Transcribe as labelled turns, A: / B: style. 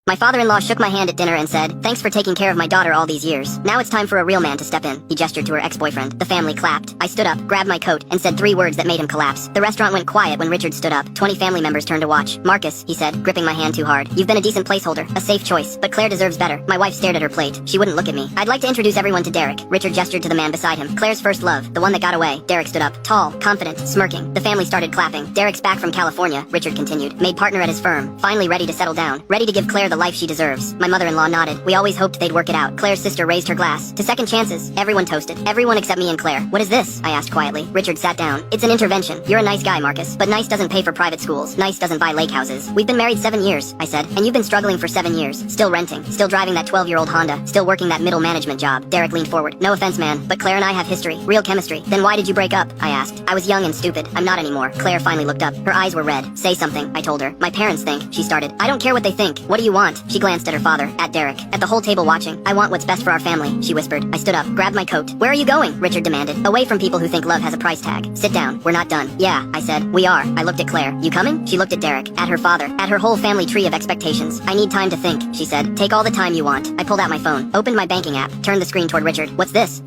A: My father-in-law shook my hand at dinner and said, "Thanks for taking care of my daughter all these years. Now it's time for a real man to step in." He gestured to her ex-boyfriend. The family clapped. I stood up, grabbed my coat, and said 3 words that made him collapse. The restaurant went quiet when Richard stood up. 20 family members turned to watch. "Marcus," he said, gripping my hand too hard. "You've been a decent placeholder, a safe choice, but Claire deserves better." My wife stared at her plate. She wouldn't look at me. "I'd like to introduce everyone to Derek." Richard gestured to the man beside him. "Claire's first love, the one that got away." Derek stood up, tall, confident, smirking. The family started clapping. "Derek's back from California," Richard continued. "Made partner at his firm. Finally ready to settle down. Ready to give Claire the life she deserves." My mother-in-law nodded. "We always hoped they'd work it out." Claire's sister raised her glass. "To second chances." Everyone toasted. Everyone except me and Claire. "What is this?" I asked quietly. Richard sat down. "It's an intervention. You're a nice guy, Marcus. But nice doesn't pay for private schools. Nice doesn't buy lake houses. We've been married 7 years," I said. "And you've been struggling for 7 years. Still renting. Still driving that 12-year-old Honda. Still working that middle management job." Derek leaned forward. "No offense, man, but Claire and I have history. Real chemistry." "Then why did you break up?" I asked. "I was young and stupid. I'm not anymore." Claire finally looked up. Her eyes were red. "Say something," I told her. "My parents think," she started. "I don't care what they think. What do you want?" She glanced at her father, at Derek, at the whole table watching. "I want what's best for our family," she whispered. I stood up, grabbed my coat. "Where are you going?" Richard demanded. "Away from people who think love has a price tag. Sit down. We're not done." "Yeah," I said. "We are." I looked at Claire. "You coming?" She looked at Derek, at her father, at her whole family tree of expectations. "I need time to think," she said. "Take all the time you want." I pulled out my phone, opened my banking app, turned the screen toward Richard. "What's this?"